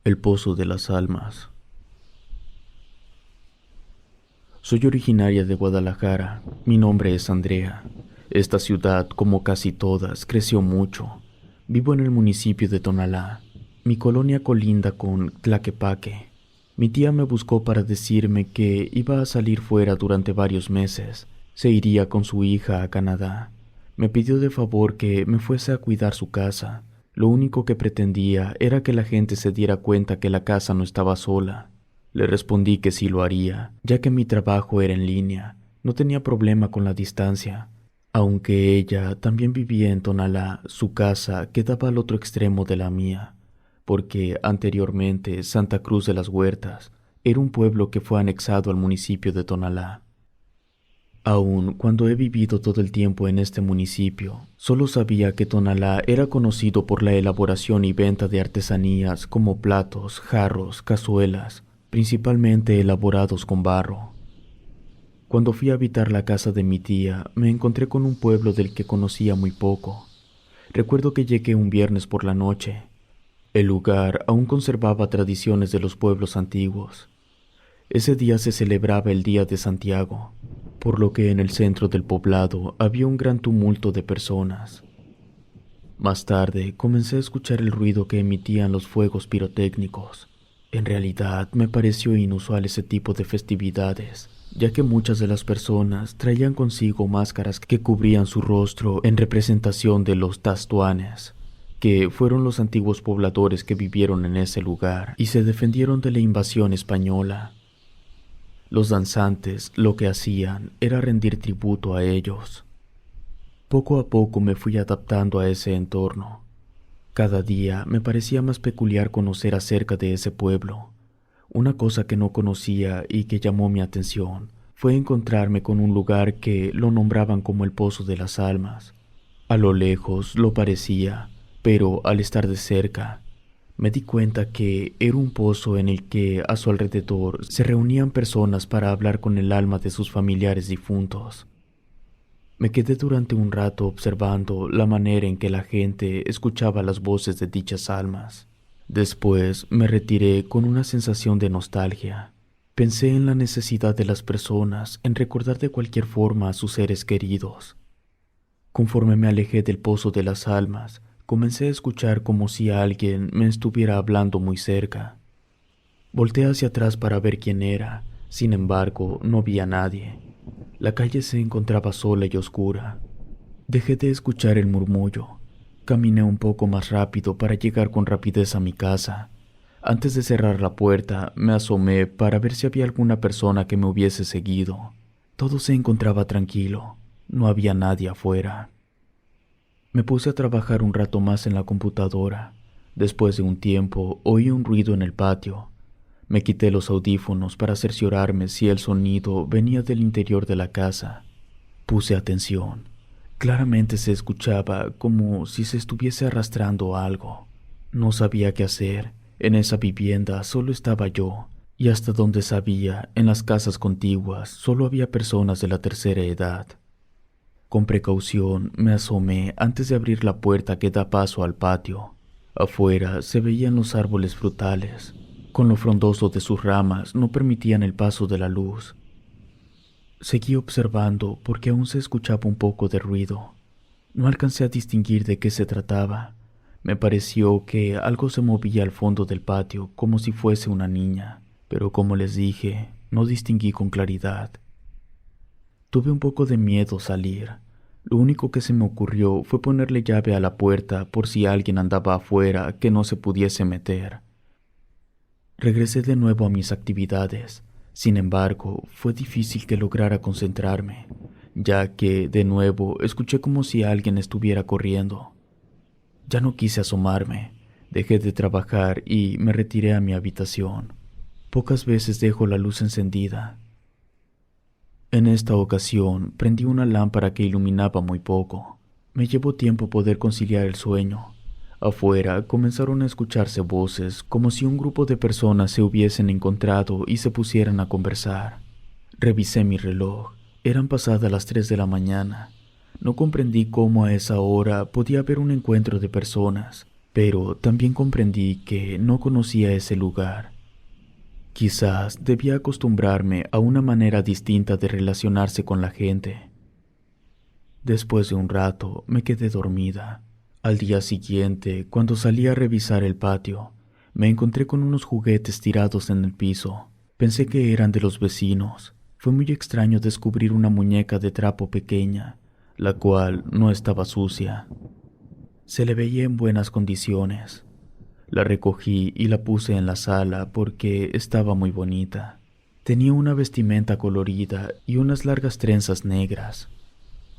El Pozo de las Almas. Soy originaria de Guadalajara. Mi nombre es Andrea. Esta ciudad, como casi todas, creció mucho. Vivo en el municipio de Tonalá. Mi colonia colinda con Tlaquepaque. Mi tía me buscó para decirme que iba a salir fuera durante varios meses. Se iría con su hija a Canadá. Me pidió de favor que me fuese a cuidar su casa. Lo único que pretendía era que la gente se diera cuenta que la casa no estaba sola. Le respondí que sí lo haría, ya que mi trabajo era en línea. No tenía problema con la distancia. Aunque ella también vivía en Tonalá, su casa quedaba al otro extremo de la mía, porque anteriormente Santa Cruz de las Huertas era un pueblo que fue anexado al municipio de Tonalá. Aun cuando he vivido todo el tiempo en este municipio, solo sabía que Tonalá era conocido por la elaboración y venta de artesanías como platos, jarros, cazuelas, principalmente elaborados con barro. Cuando fui a habitar la casa de mi tía, me encontré con un pueblo del que conocía muy poco. Recuerdo que llegué un viernes por la noche. El lugar aún conservaba tradiciones de los pueblos antiguos. Ese día se celebraba el Día de Santiago, por lo que en el centro del poblado había un gran tumulto de personas. Más tarde comencé a escuchar el ruido que emitían los fuegos pirotécnicos. En realidad me pareció inusual ese tipo de festividades, ya que muchas de las personas traían consigo máscaras que cubrían su rostro en representación de los tastuanes, que fueron los antiguos pobladores que vivieron en ese lugar y se defendieron de la invasión española. Los danzantes lo que hacían era rendir tributo a ellos. Poco a poco me fui adaptando a ese entorno. Cada día me parecía más peculiar conocer acerca de ese pueblo. Una cosa que no conocía y que llamó mi atención fue encontrarme con un lugar que lo nombraban como el Pozo de las Almas. A lo lejos lo parecía, pero al estar de cerca, me di cuenta que era un pozo en el que a su alrededor se reunían personas para hablar con el alma de sus familiares difuntos. Me quedé durante un rato observando la manera en que la gente escuchaba las voces de dichas almas. Después me retiré con una sensación de nostalgia. Pensé en la necesidad de las personas en recordar de cualquier forma a sus seres queridos. Conforme me alejé del Pozo de las Almas, comencé a escuchar como si alguien me estuviera hablando muy cerca. Volté hacia atrás para ver quién era, sin embargo, no vi a nadie. La calle se encontraba sola y oscura. Dejé de escuchar el murmullo. Caminé un poco más rápido para llegar con rapidez a mi casa. Antes de cerrar la puerta, me asomé para ver si había alguna persona que me hubiese seguido. Todo se encontraba tranquilo. No había nadie afuera. Me puse a trabajar un rato más en la computadora. Después de un tiempo, oí un ruido en el patio. Me quité los audífonos para cerciorarme si el sonido venía del interior de la casa. Puse atención. Claramente se escuchaba como si se estuviese arrastrando algo. No sabía qué hacer. En esa vivienda solo estaba yo, y hasta donde sabía, en las casas contiguas solo había personas de la tercera edad. Con precaución me asomé antes de abrir la puerta que da paso al patio. Afuera se veían los árboles frutales. Con lo frondoso de sus ramas no permitían el paso de la luz. Seguí observando porque aún se escuchaba un poco de ruido. No alcancé a distinguir de qué se trataba. Me pareció que algo se movía al fondo del patio como si fuese una niña, pero como les dije, no distinguí con claridad. Tuve un poco de miedo salir. Lo único que se me ocurrió fue ponerle llave a la puerta por si alguien andaba afuera que no se pudiese meter. Regresé de nuevo a mis actividades. Sin embargo, fue difícil que lograra concentrarme, ya que, de nuevo, escuché como si alguien estuviera corriendo. Ya no quise asomarme. Dejé de trabajar y me retiré a mi habitación. Pocas veces dejo la luz encendida. En esta ocasión, prendí una lámpara que iluminaba muy poco. Me llevó tiempo poder conciliar el sueño. Afuera comenzaron a escucharse voces como si un grupo de personas se hubiesen encontrado y se pusieran a conversar. Revisé mi reloj. Eran pasadas las 3 de la mañana. No comprendí cómo a esa hora podía haber un encuentro de personas, pero también comprendí que no conocía ese lugar. Quizás debía acostumbrarme a una manera distinta de relacionarse con la gente. Después de un rato me quedé dormida. Al día siguiente, cuando salí a revisar el patio, me encontré con unos juguetes tirados en el piso. Pensé que eran de los vecinos. Fue muy extraño descubrir una muñeca de trapo pequeña, la cual no estaba sucia. Se le veía en buenas condiciones. La recogí y la puse en la sala porque estaba muy bonita. Tenía una vestimenta colorida y unas largas trenzas negras.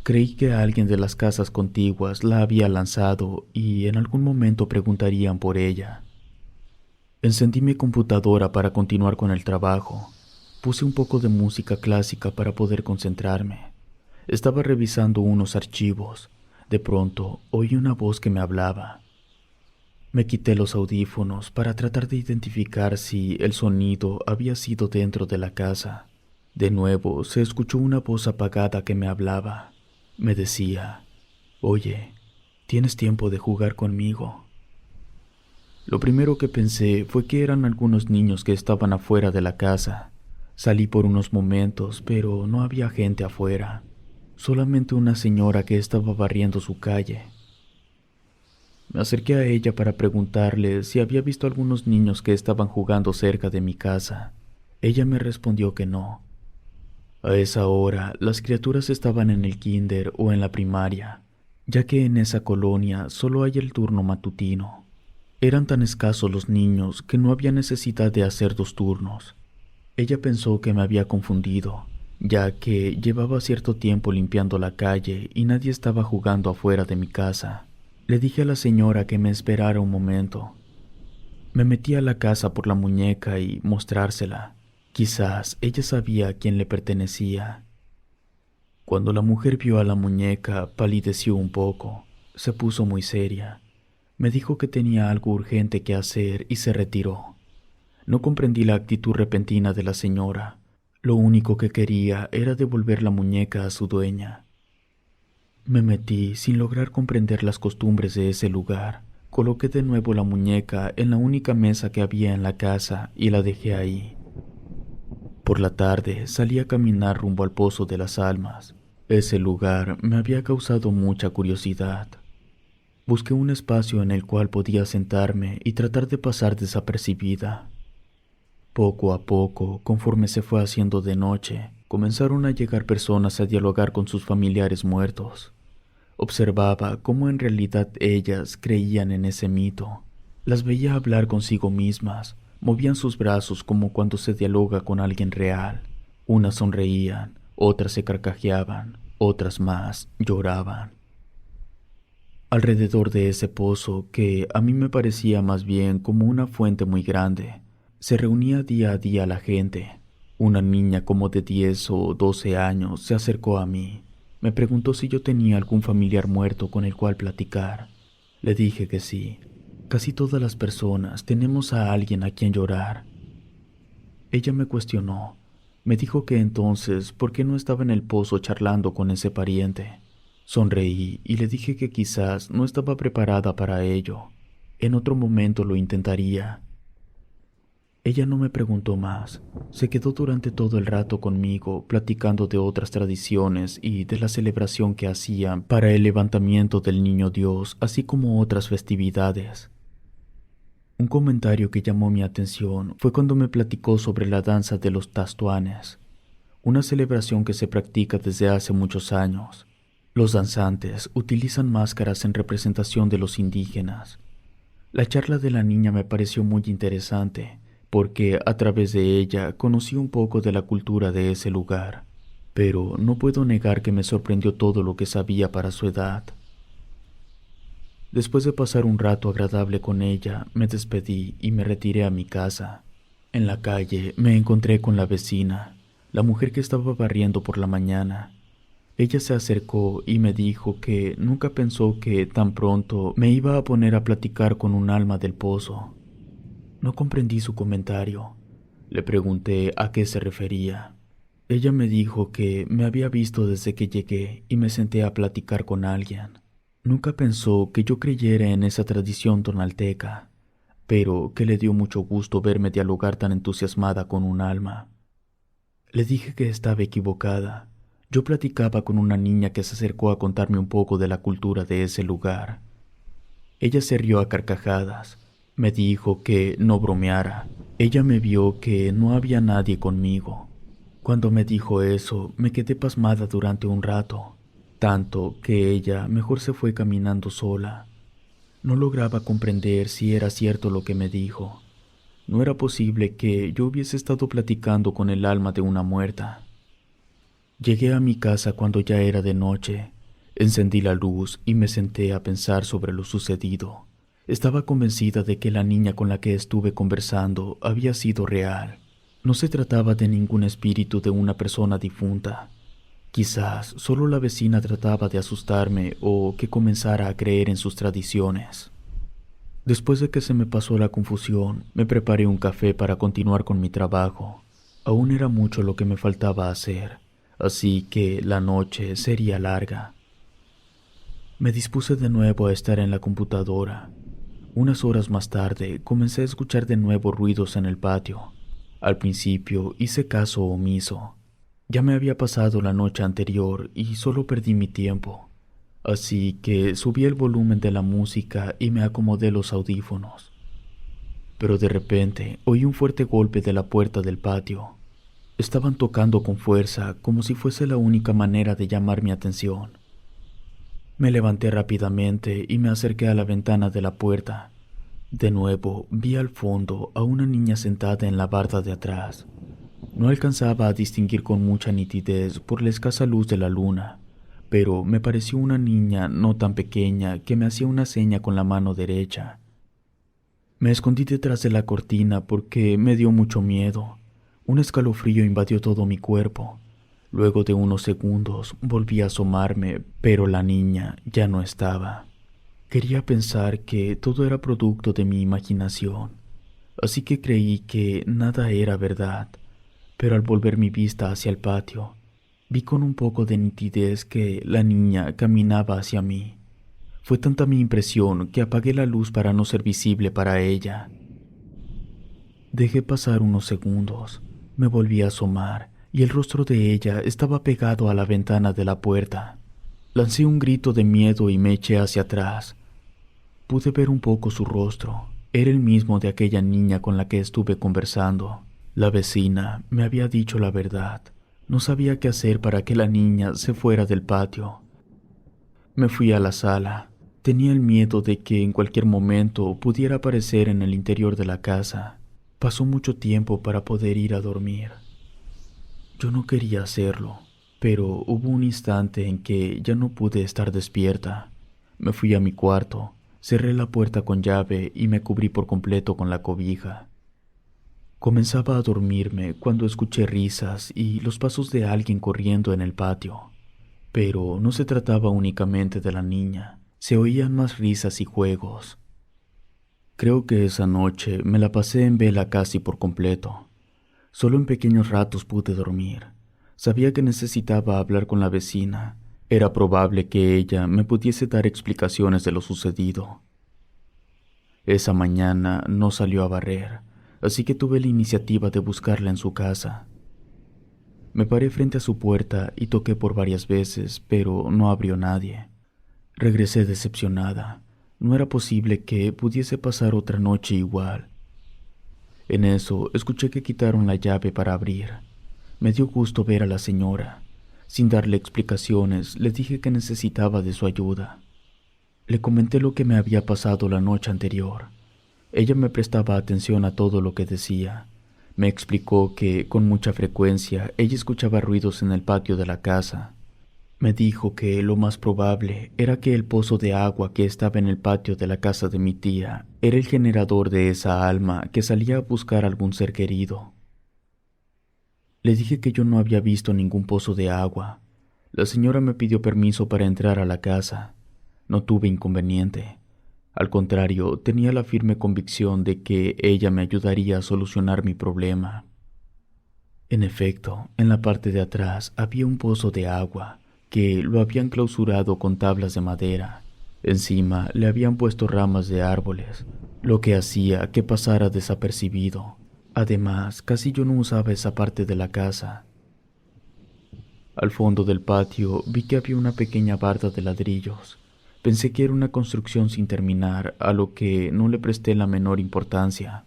Creí que alguien de las casas contiguas la había lanzado y en algún momento preguntarían por ella. Encendí mi computadora para continuar con el trabajo. Puse un poco de música clásica para poder concentrarme. Estaba revisando unos archivos. De pronto oí una voz que me hablaba. Me quité los audífonos para tratar de identificar si el sonido había sido dentro de la casa. De nuevo se escuchó una voz apagada que me hablaba. Me decía, «Oye, ¿tienes tiempo de jugar conmigo?» Lo primero que pensé fue que eran algunos niños que estaban afuera de la casa. Salí por unos momentos, pero no había gente afuera. Solamente una señora que estaba barriendo su calle. Me acerqué a ella para preguntarle si había visto algunos niños que estaban jugando cerca de mi casa. Ella me respondió que no. A esa hora, las criaturas estaban en el kinder o en la primaria, ya que en esa colonia solo hay el turno matutino. Eran tan escasos los niños que no había necesidad de hacer 2 turnos. Ella pensó que me había confundido, ya que llevaba cierto tiempo limpiando la calle y nadie estaba jugando afuera de mi casa. Le dije a la señora que me esperara un momento. Me metí a la casa por la muñeca y mostrársela. Quizás ella sabía a quién le pertenecía. Cuando la mujer vio a la muñeca, palideció un poco. Se puso muy seria. Me dijo que tenía algo urgente que hacer y se retiró. No comprendí la actitud repentina de la señora. Lo único que quería era devolver la muñeca a su dueña. Me metí sin lograr comprender las costumbres de ese lugar. Coloqué de nuevo la muñeca en la única mesa que había en la casa y la dejé ahí. Por la tarde salí a caminar rumbo al Pozo de las Almas. Ese lugar me había causado mucha curiosidad. Busqué un espacio en el cual podía sentarme y tratar de pasar desapercibida. Poco a poco, conforme se fue haciendo de noche, comenzaron a llegar personas a dialogar con sus familiares muertos. Observaba cómo en realidad ellas creían en ese mito. Las veía hablar consigo mismas, movían sus brazos como cuando se dialoga con alguien real. Unas sonreían, otras se carcajeaban, otras más lloraban. Alrededor de ese pozo, que a mí me parecía más bien como una fuente muy grande, se reunía día a día la gente. Una niña como de 10 o 12 años se acercó a mí. Me preguntó si yo tenía algún familiar muerto con el cual platicar. Le dije que sí. Casi todas las personas tenemos a alguien a quien llorar. Ella me cuestionó. Me dijo que entonces, ¿por qué no estaba en el pozo charlando con ese pariente? Sonreí y le dije que quizás no estaba preparada para ello. En otro momento lo intentaría. Ella no me preguntó más. Se quedó durante todo el rato conmigo, platicando de otras tradiciones y de la celebración que hacían para el levantamiento del Niño Dios, así como otras festividades. Un comentario que llamó mi atención fue cuando me platicó sobre la danza de los Tastuanes, una celebración que se practica desde hace muchos años. Los danzantes utilizan máscaras en representación de los indígenas. La charla de la niña me pareció muy interesante, porque a través de ella conocí un poco de la cultura de ese lugar, pero no puedo negar que me sorprendió todo lo que sabía para su edad. Después de pasar un rato agradable con ella, me despedí y me retiré a mi casa. En la calle me encontré con la vecina, la mujer que estaba barriendo por la mañana. Ella se acercó y me dijo que nunca pensó que tan pronto me iba a poner a platicar con un alma del pozo. No comprendí su comentario. Le pregunté a qué se refería. Ella me dijo que me había visto desde que llegué y me senté a platicar con alguien. Nunca pensó que yo creyera en esa tradición tonalteca, pero que le dio mucho gusto verme dialogar tan entusiasmada con un alma. Le dije que estaba equivocada. Yo platicaba con una niña que se acercó a contarme un poco de la cultura de ese lugar. Ella se rió a carcajadas. Me dijo que no bromeara. Ella me vio que no había nadie conmigo. Cuando me dijo eso, me quedé pasmada durante un rato, tanto que ella mejor se fue caminando sola. No lograba comprender si era cierto lo que me dijo. No era posible que yo hubiese estado platicando con el alma de una muerta. Llegué a mi casa cuando ya era de noche. Encendí la luz y me senté a pensar sobre lo sucedido. Estaba convencida de que la niña con la que estuve conversando había sido real. No se trataba de ningún espíritu de una persona difunta. Quizás solo la vecina trataba de asustarme o que comenzara a creer en sus tradiciones. Después de que se me pasó la confusión, me preparé un café para continuar con mi trabajo. Aún era mucho lo que me faltaba hacer, así que la noche sería larga. Me dispuse de nuevo a estar en la computadora. Unas horas más tarde comencé a escuchar de nuevo ruidos en el patio. Al principio hice caso omiso. Ya me había pasado la noche anterior y solo perdí mi tiempo. Así que subí el volumen de la música y me acomodé los audífonos. Pero de repente oí un fuerte golpe de la puerta del patio. Estaban tocando con fuerza, como si fuese la única manera de llamar mi atención. Me levanté rápidamente y me acerqué a la ventana de la puerta. De nuevo vi al fondo a una niña sentada en la barda de atrás. No alcanzaba a distinguir con mucha nitidez por la escasa luz de la luna, pero me pareció una niña no tan pequeña que me hacía una seña con la mano derecha. Me escondí detrás de la cortina porque me dio mucho miedo. Un escalofrío invadió todo mi cuerpo. Luego de unos segundos volví a asomarme, pero la niña ya no estaba. Quería pensar que todo era producto de mi imaginación, así que creí que nada era verdad. Pero al volver mi vista hacia el patio, vi con un poco de nitidez que la niña caminaba hacia mí. Fue tanta mi impresión que apagué la luz para no ser visible para ella. Dejé pasar unos segundos, me volví a asomar y el rostro de ella estaba pegado a la ventana de la puerta. Lancé un grito de miedo y me eché hacia atrás. Pude ver un poco su rostro. Era el mismo de aquella niña con la que estuve conversando. La vecina me había dicho la verdad. No sabía qué hacer para que la niña se fuera del patio. Me fui a la sala. Tenía el miedo de que en cualquier momento pudiera aparecer en el interior de la casa. Pasó mucho tiempo para poder ir a dormir. Yo no quería hacerlo, pero hubo un instante en que ya no pude estar despierta. Me fui a mi cuarto, cerré la puerta con llave y me cubrí por completo con la cobija. Comenzaba a dormirme cuando escuché risas y los pasos de alguien corriendo en el patio. Pero no se trataba únicamente de la niña, se oían más risas y juegos. Creo que esa noche me la pasé en vela casi por completo. Solo en pequeños ratos pude dormir. Sabía que necesitaba hablar con la vecina. Era probable que ella me pudiese dar explicaciones de lo sucedido. Esa mañana no salió a barrer, así que tuve la iniciativa de buscarla en su casa. Me paré frente a su puerta y toqué por varias veces, pero no abrió nadie. Regresé decepcionada. No era posible que pudiese pasar otra noche igual. En eso escuché que quitaron la llave para abrir. Me dio gusto ver a la señora. Sin darle explicaciones, le dije que necesitaba de su ayuda. Le comenté lo que me había pasado la noche anterior. Ella me prestaba atención a todo lo que decía. Me explicó que con mucha frecuencia ella escuchaba ruidos en el patio de la casa. Me dijo que lo más probable era que el pozo de agua que estaba en el patio de la casa de mi tía era el generador de esa alma que salía a buscar algún ser querido. Le dije que yo no había visto ningún pozo de agua. La señora me pidió permiso para entrar a la casa. No tuve inconveniente. Al contrario, tenía la firme convicción de que ella me ayudaría a solucionar mi problema. En efecto, en la parte de atrás había un pozo de agua que lo habían clausurado con tablas de madera. Encima le habían puesto ramas de árboles, lo que hacía que pasara desapercibido. Además, casi yo no usaba esa parte de la casa. Al fondo del patio vi que había una pequeña barda de ladrillos. Pensé que era una construcción sin terminar, a lo que no le presté la menor importancia.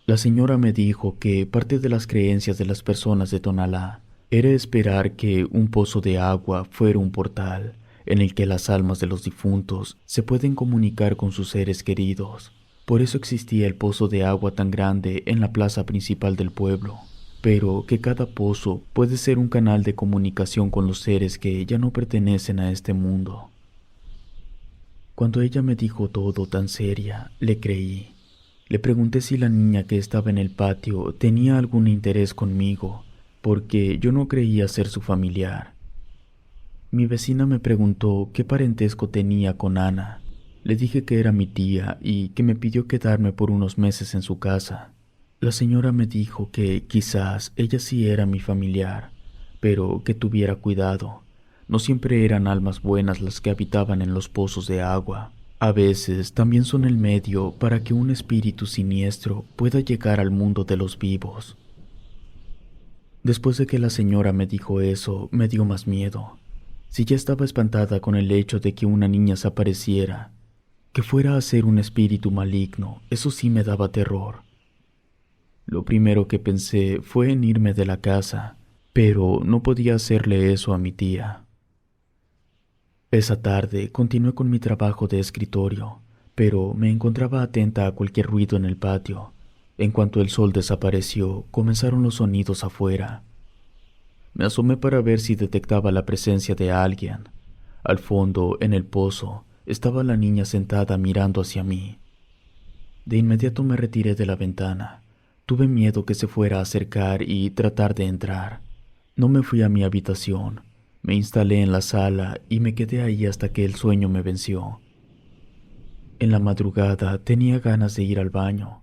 La señora me dijo que parte de las creencias de las personas de Tonalá era esperar que un pozo de agua fuera un portal en el que las almas de los difuntos se pueden comunicar con sus seres queridos. Por eso existía el pozo de agua tan grande en la plaza principal del pueblo, pero que cada pozo puede ser un canal de comunicación con los seres que ya no pertenecen a este mundo. Cuando ella me dijo todo tan seria, le creí. Le pregunté si la niña que estaba en el patio tenía algún interés conmigo, porque yo no creía ser su familiar. Mi vecina me preguntó qué parentesco tenía con Ana. Le dije que era mi tía y que me pidió quedarme por unos meses en su casa. La señora me dijo que quizás ella sí era mi familiar, pero que tuviera cuidado. No siempre eran almas buenas las que habitaban en los pozos de agua. A veces también son el medio para que un espíritu siniestro pueda llegar al mundo de los vivos. Después de que la señora me dijo eso, me dio más miedo. Si ya estaba espantada con el hecho de que una niña se apareciera, que fuera a ser un espíritu maligno, eso sí me daba terror. Lo primero que pensé fue en irme de la casa, pero no podía hacerle eso a mi tía. Esa tarde continué con mi trabajo de escritorio, pero me encontraba atenta a cualquier ruido en el patio. En cuanto el sol desapareció, comenzaron los sonidos afuera. Me asomé para ver si detectaba la presencia de alguien. Al fondo, en el pozo, estaba la niña sentada mirando hacia mí. De inmediato me retiré de la ventana. Tuve miedo que se fuera a acercar y tratar de entrar. No me fui a mi habitación. Me instalé en la sala y me quedé ahí hasta que el sueño me venció. En la madrugada tenía ganas de ir al baño.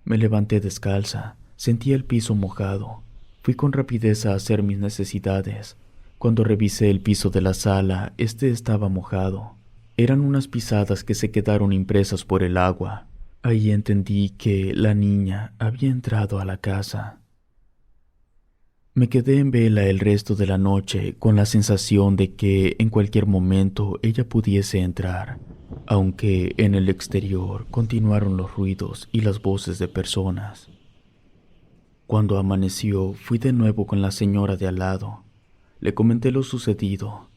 Me levanté descalza, sentía el piso mojado. Fui con rapidez a hacer mis necesidades. Cuando revisé el piso de la sala, este estaba mojado. Eran unas pisadas que se quedaron impresas por el agua. Ahí entendí que la niña había entrado a la casa. Me quedé en vela el resto de la noche con la sensación de que en cualquier momento ella pudiese entrar, aunque en el exterior continuaron los ruidos y las voces de personas. Cuando amaneció, fui de nuevo con la señora de al lado. Le comenté lo sucedido.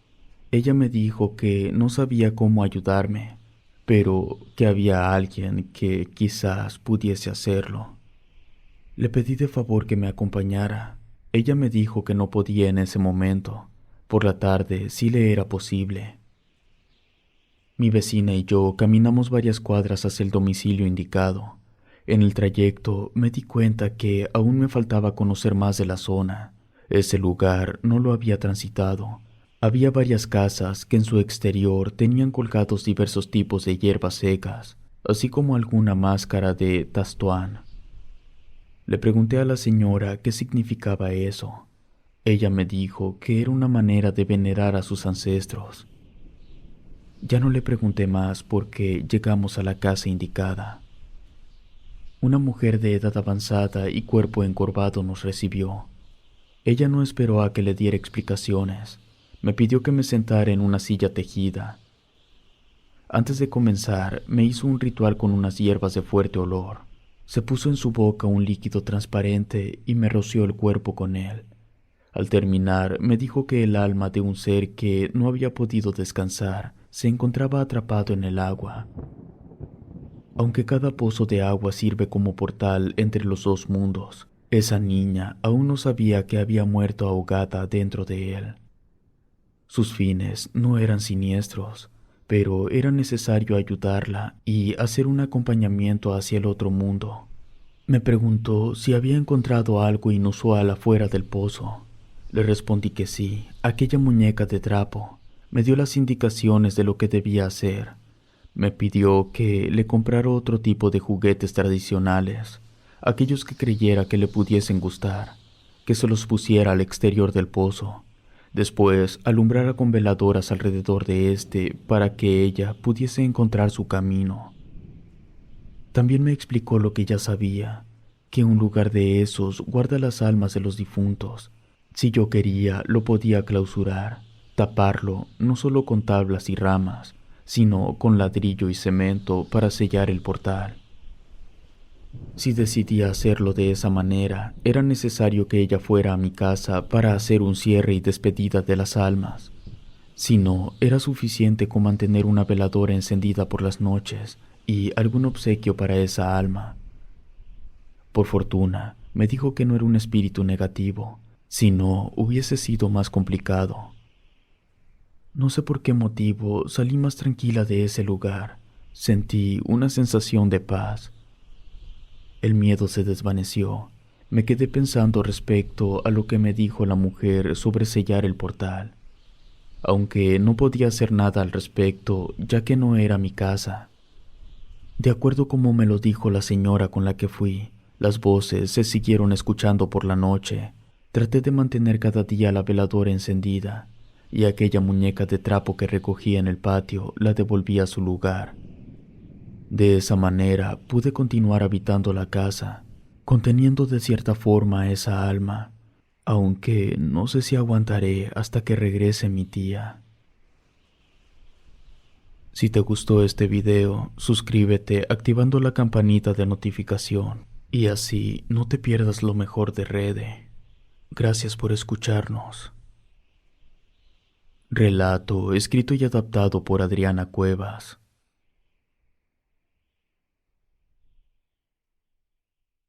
Ella me dijo que no sabía cómo ayudarme, pero que había alguien que quizás pudiese hacerlo. Le pedí de favor que me acompañara. Ella me dijo que no podía en ese momento. Por la tarde sí le era posible. Mi vecina y yo caminamos varias cuadras hacia el domicilio indicado. En el trayecto me di cuenta que aún me faltaba conocer más de la zona. Ese lugar no lo había transitado. Había varias casas que en su exterior tenían colgados diversos tipos de hierbas secas, así como alguna máscara de tastuán. Le pregunté a la señora qué significaba eso. Ella me dijo que era una manera de venerar a sus ancestros. Ya no le pregunté más porque llegamos a la casa indicada. Una mujer de edad avanzada y cuerpo encorvado nos recibió. Ella no esperó a que le diera explicaciones. Me pidió que me sentara en una silla tejida. Antes de comenzar, me hizo un ritual con unas hierbas de fuerte olor. Se puso en su boca un líquido transparente y me roció el cuerpo con él. Al terminar, me dijo que el alma de un ser que no había podido descansar se encontraba atrapado en el agua. Aunque cada pozo de agua sirve como portal entre los dos mundos, esa niña aún no sabía que había muerto ahogada dentro de él. Sus fines no eran siniestros, pero era necesario ayudarla y hacer un acompañamiento hacia el otro mundo. Me preguntó si había encontrado algo inusual afuera del pozo. Le respondí que sí. Aquella muñeca de trapo me dio las indicaciones de lo que debía hacer. Me pidió que le comprara otro tipo de juguetes tradicionales, aquellos que creyera que le pudiesen gustar, que se los pusiera al exterior del pozo, Después, alumbrara con veladoras alrededor de éste para que ella pudiese encontrar su camino. También me explicó lo que ya sabía, que un lugar de esos guarda las almas de los difuntos. Si yo quería, lo podía clausurar, taparlo no solo con tablas y ramas, sino con ladrillo y cemento para sellar el portal. Si decidía hacerlo de esa manera, era necesario que ella fuera a mi casa para hacer un cierre y despedida de las almas. Si no, era suficiente con mantener una veladora encendida por las noches y algún obsequio para esa alma. Por fortuna, me dijo que no era un espíritu negativo, si no, hubiese sido más complicado. No sé por qué motivo salí más tranquila de ese lugar. Sentí una sensación de paz. El miedo se desvaneció. Me quedé pensando respecto a lo que me dijo la mujer sobre sellar el portal, aunque no podía hacer nada al respecto, ya que no era mi casa. De acuerdo como me lo dijo la señora con la que fui, las voces se siguieron escuchando por la noche. Traté de mantener cada día la veladora encendida, y aquella muñeca de trapo que recogía en el patio la devolví a su lugar. De esa manera pude continuar habitando la casa, conteniendo de cierta forma a esa alma, aunque no sé si aguantaré hasta que regrese mi tía. Si te gustó este video, suscríbete activando la campanita de notificación y así no te pierdas lo mejor de Rede. Gracias por escucharnos. Relato escrito y adaptado por Adriana Cuevas.